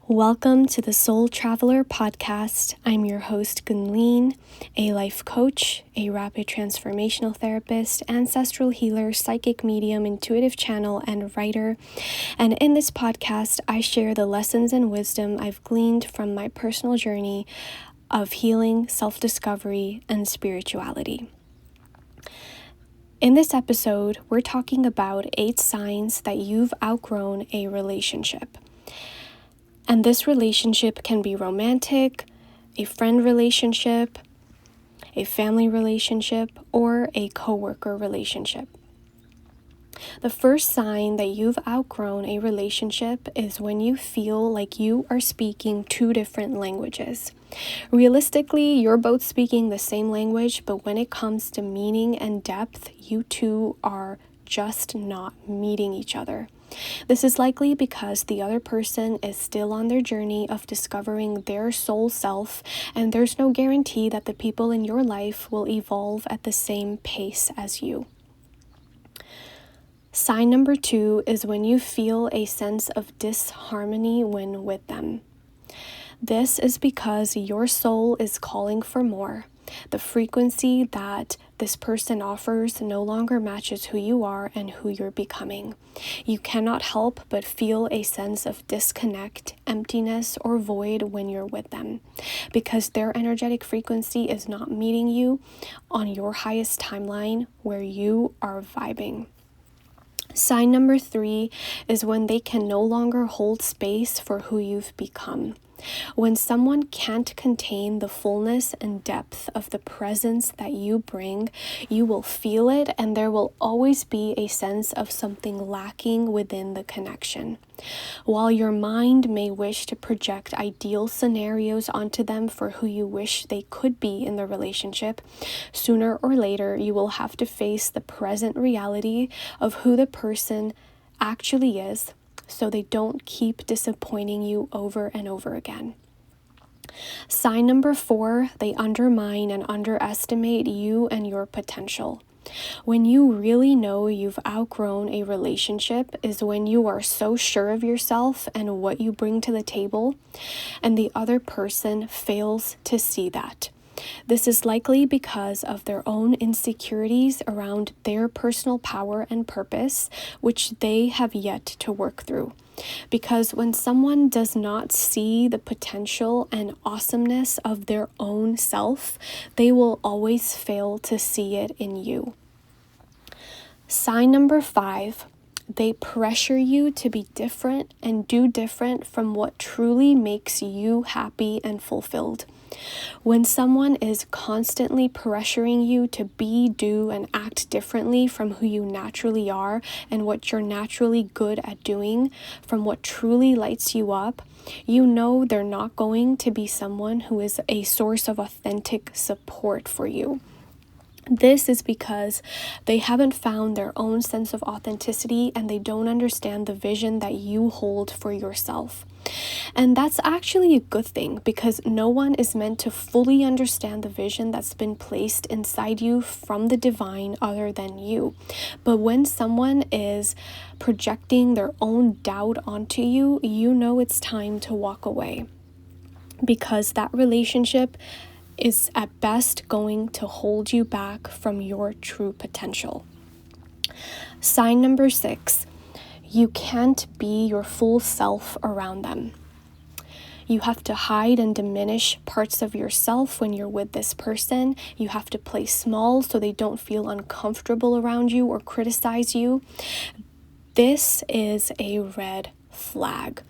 Welcome to the Soul Traveler podcast. I'm your host, Gunleen, a life coach, a rapid transformational therapist, ancestral healer, psychic medium, intuitive channel, and writer. And in this podcast, I share the lessons and wisdom I've gleaned from my personal journey of healing, self-discovery, and spirituality. In this episode, we're talking about 8 signs that you've outgrown a relationship. And this relationship can be romantic, a friend relationship, a family relationship, or a coworker relationship. The first sign that you've outgrown a relationship is when you feel like you are speaking 2 different languages. Realistically, you're both speaking the same language, but when it comes to meaning and depth, you two are just not meeting each other. This is likely because the other person is still on their journey of discovering their soul self, and there's no guarantee that the people in your life will evolve at the same pace as you. Sign number 2 is when you feel a sense of disharmony when with them. This is because your soul is calling for more. The frequency that this person offers no longer matches who you are and who you're becoming. You cannot help but feel a sense of disconnect, emptiness, or void when you're with them, because their energetic frequency is not meeting you on your highest timeline where you are vibing. Sign number 3 is when they can no longer hold space for who you've become. When someone can't contain the fullness and depth of the presence that you bring, you will feel it, and there will always be a sense of something lacking within the connection. While your mind may wish to project ideal scenarios onto them for who you wish they could be in the relationship, sooner or later you will have to face the present reality of who the person actually is, so they don't keep disappointing you over and over again. Sign number 4, they undermine and underestimate you and your potential. When you really know you've outgrown a relationship is when you are so sure of yourself and what you bring to the table, and the other person fails to see that. This is likely because of their own insecurities around their personal power and purpose, which they have yet to work through. Because when someone does not see the potential and awesomeness of their own self, they will always fail to see it in you. Sign number 5. They pressure you to be different and do different from what truly makes you happy and fulfilled. When someone is constantly pressuring you to be, do, and act differently from who you naturally are and what you're naturally good at doing, from what truly lights you up, you know they're not going to be someone who is a source of authentic support for you. This is because they haven't found their own sense of authenticity and they don't understand the vision that you hold for yourself. And that's actually a good thing, because no one is meant to fully understand the vision that's been placed inside you from the divine other than you. But when someone is projecting their own doubt onto you, you know it's time to walk away, because that relationship is at best going to hold you back from your true potential. Sign number 6, you can't be your full self around them. You have to hide and diminish parts of yourself when you're with this person. You have to play small so they don't feel uncomfortable around you or criticize you. This is a red flag.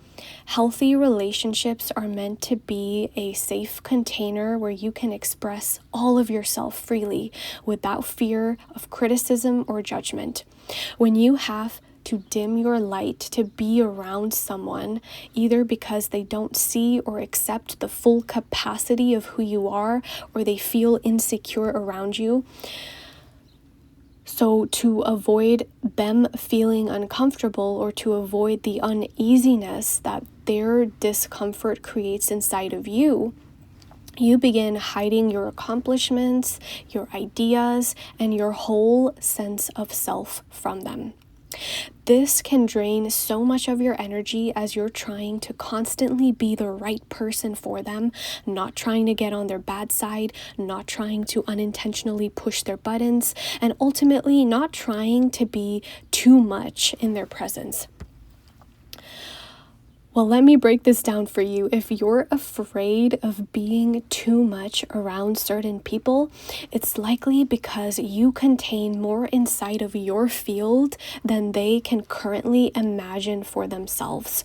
Healthy relationships are meant to be a safe container where you can express all of yourself freely without fear of criticism or judgment. When you have to dim your light to be around someone, either because they don't see or accept the full capacity of who you are, or they feel insecure around you, so to avoid them feeling uncomfortable or to avoid the uneasiness that their discomfort creates inside of you, you begin hiding your accomplishments, your ideas, and your whole sense of self from them. This can drain so much of your energy as you're trying to constantly be the right person for them, not trying to get on their bad side, not trying to unintentionally push their buttons, and ultimately not trying to be too much in their presence. Well, let me break this down for you. If you're afraid of being too much around certain people, it's likely because you contain more inside of your field than they can currently imagine for themselves.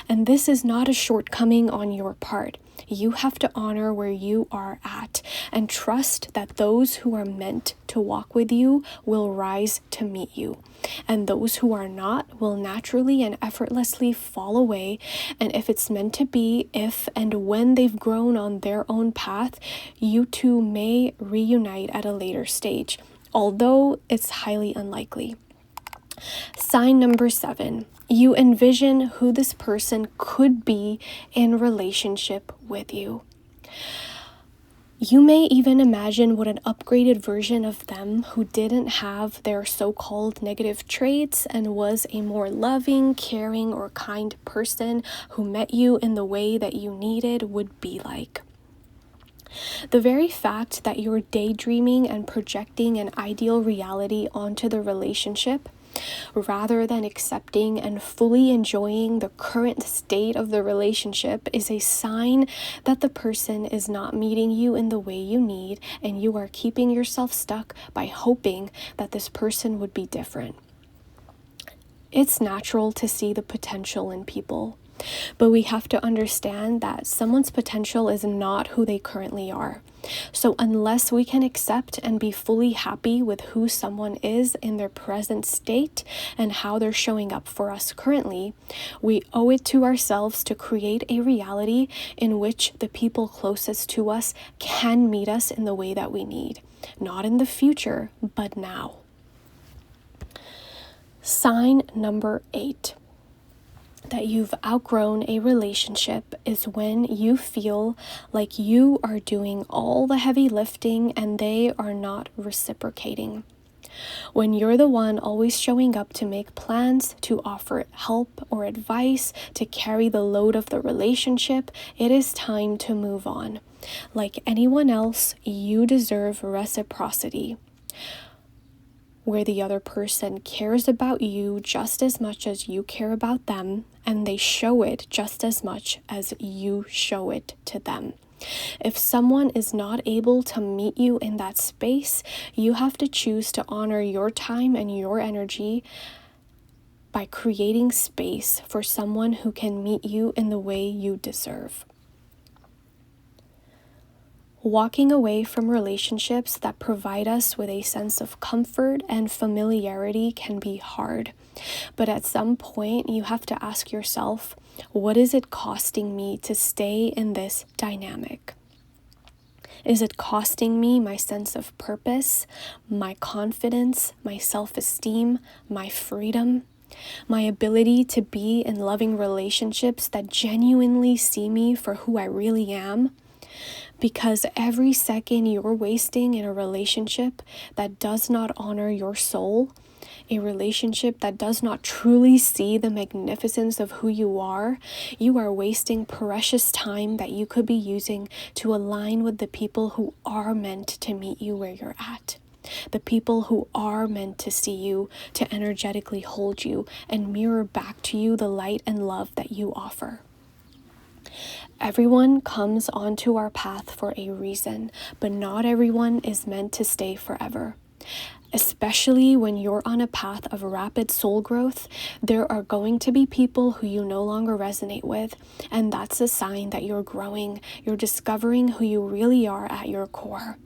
And this is not a shortcoming on your part. You have to honor where you are at and trust that those who are meant to walk with you will rise to meet you. And those who are not will naturally and effortlessly fall away. And if it's meant to be, if and when they've grown on their own path, you two may reunite at a later stage, although it's highly unlikely. Sign number 7, you envision who this person could be in relationship with you. You may even imagine what an upgraded version of them who didn't have their so-called negative traits and was a more loving, caring, or kind person who met you in the way that you needed would be like. The very fact that you're daydreaming and projecting an ideal reality onto the relationship, rather than accepting and fully enjoying the current state of the relationship, is a sign that the person is not meeting you in the way you need, and you are keeping yourself stuck by hoping that this person would be different. It's natural to see the potential in people, but we have to understand that someone's potential is not who they currently are. So unless we can accept and be fully happy with who someone is in their present state and how they're showing up for us currently, we owe it to ourselves to create a reality in which the people closest to us can meet us in the way that we need. Not in the future, but now. Sign number 8. That you've outgrown a relationship is when you feel like you are doing all the heavy lifting and they are not reciprocating. When you're the one always showing up to make plans, to offer help or advice, to carry the load of the relationship, it is time to move on. Like anyone else, you deserve reciprocity, where the other person cares about you just as much as you care about them, and they show it just as much as you show it to them. If someone is not able to meet you in that space, you have to choose to honor your time and your energy by creating space for someone who can meet you in the way you deserve. Walking away from relationships that provide us with a sense of comfort and familiarity can be hard. But at some point, you have to ask yourself, what is it costing me to stay in this dynamic? Is it costing me my sense of purpose, my confidence, my self-esteem, my freedom, my ability to be in loving relationships that genuinely see me for who I really am? Because every second you're wasting in a relationship that does not honor your soul, a relationship that does not truly see the magnificence of who you are wasting precious time that you could be using to align with the people who are meant to meet you where you're at. The people who are meant to see you, to energetically hold you, and mirror back to you the light and love that you offer. Everyone comes onto our path for a reason, but not everyone is meant to stay forever. Especially when you're on a path of rapid soul growth, there are going to be people who you no longer resonate with, and that's a sign that you're growing, you're discovering who you really are at your core.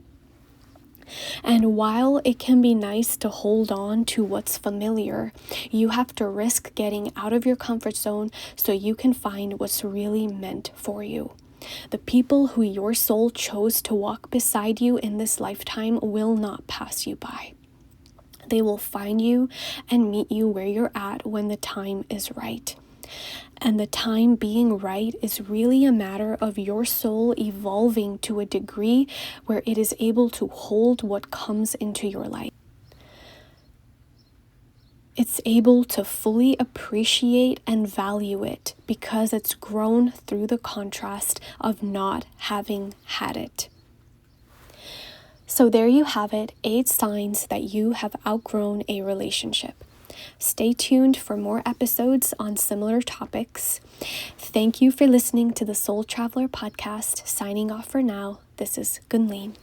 And while it can be nice to hold on to what's familiar, you have to risk getting out of your comfort zone so you can find what's really meant for you. The people who your soul chose to walk beside you in this lifetime will not pass you by. They will find you and meet you where you're at when the time is right. And the time being right is really a matter of your soul evolving to a degree where it is able to hold what comes into your life. It's able to fully appreciate and value it because it's grown through the contrast of not having had it. So there you have it, 8 signs that you have outgrown a relationship. Stay tuned for more episodes on similar topics. Thank you for listening to the Soul Traveler podcast. Signing off for now, this is Gunleen.